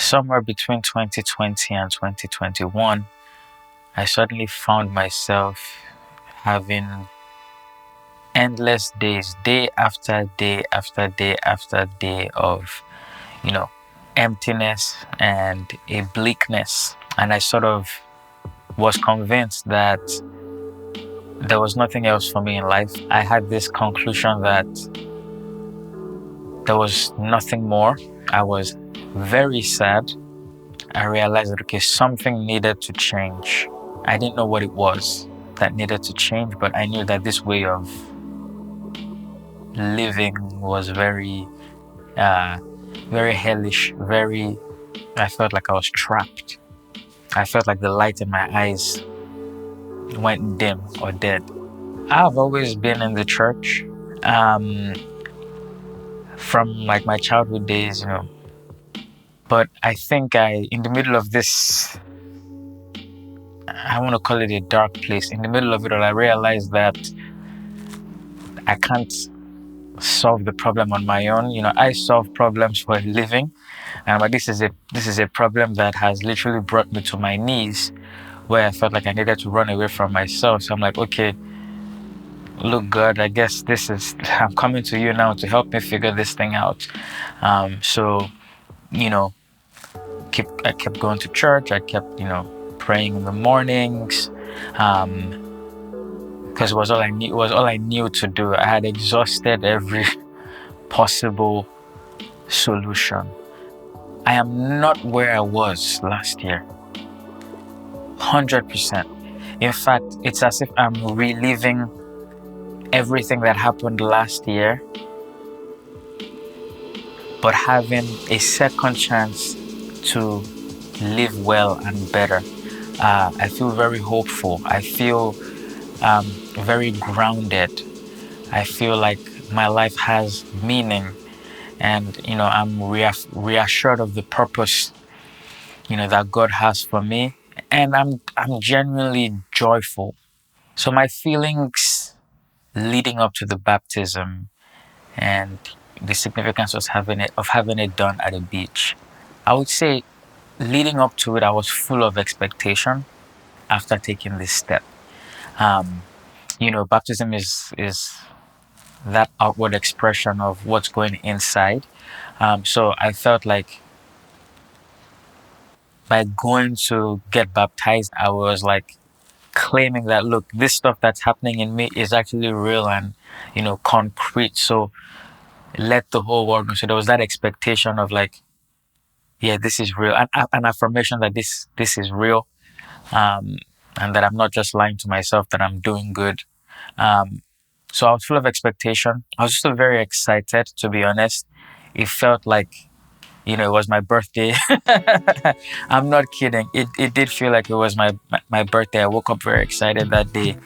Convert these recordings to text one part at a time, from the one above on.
somewhere between 2020 and 2021, I suddenly found myself having endless days, day after day after day after day of, emptiness and a bleakness. And I sort of was convinced that there was nothing else for me in life. I had this conclusion that there was nothing more. I was very sad. I realized that, okay, something needed to change. I didn't know what it was that needed to change, but I knew that this way of living was very hellish. I felt like I was trapped. I felt like the light in my eyes went dim or dead. I've always been in the church from like my childhood days, but I think in the middle of this, I want to call it a dark place. In the middle of it all, I realized that I can't solve the problem on my own. I solve problems for a living, but this is a problem that has literally brought me to my knees, where I felt like I needed to run away from myself. So I'm like, okay, look, God, I guess I'm coming to you now to help me figure this thing out. So I kept going to church. I kept, praying in the mornings, because it was all I knew. It was all I knew to do. I had exhausted every possible solution. I am not where I was last year. 100%. In fact, it's as if I'm reliving everything that happened last year, but having a second chance to live well and better. I feel very hopeful. I feel very grounded. I feel like my life has meaning, and I'm reassured of the purpose that God has for me, and I'm genuinely joyful. So my feelings leading up to the baptism and the significance of having it done at a beach, I would say leading up to it, I was full of expectation after taking this step. Baptism is that outward expression of what's going inside. So I felt like by going to get baptized, I was like claiming that, look, this stuff that's happening in me is actually real and, concrete. So let the whole world know. So there was that expectation of like, yeah, this is real. And an affirmation that this is real. And that I'm not just lying to myself, that I'm doing good. So I was full of expectation. I was still very excited, to be honest. It felt like, it was my birthday. I'm not kidding. It did feel like it was my birthday. I woke up very excited that day.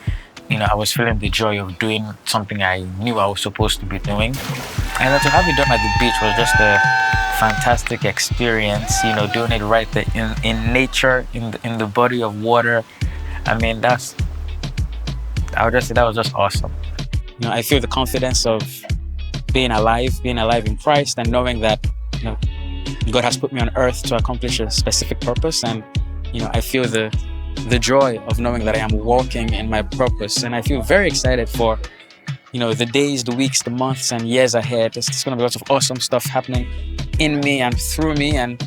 I was feeling the joy of doing something I knew I was supposed to be doing. And then to have it done at the beach was just a fantastic experience, doing it right there in nature, in the body of water. I mean, I would just say that was just awesome. I feel the confidence of being alive in Christ, and knowing that, God has put me on earth to accomplish a specific purpose. And, I feel the joy of knowing that I am walking in my purpose. And I feel very excited for, the days, the weeks, the months and years ahead. There's going to be lots of awesome stuff happening in me and through me, and,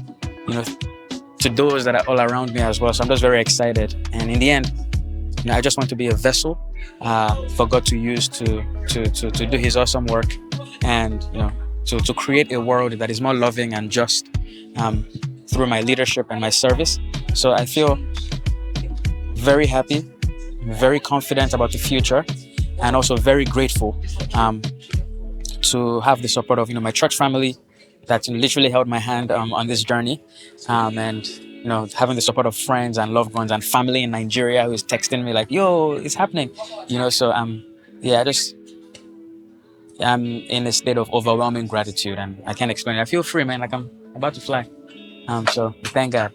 to those that are all around me as well. So I'm just very excited. And in the end, I just want to be a vessel for God to use to do His awesome work, and to create a world that is more loving and just through my leadership and my service. So I feel very happy, very confident about the future, and also very grateful to have the support of my church family that literally held my hand on this journey, and having the support of friends and loved ones and family in Nigeria who's texting me like, yo, it's happening, so I'm in a state of overwhelming gratitude, and I can't explain it. I feel free, man, like I'm about to fly. So thank God.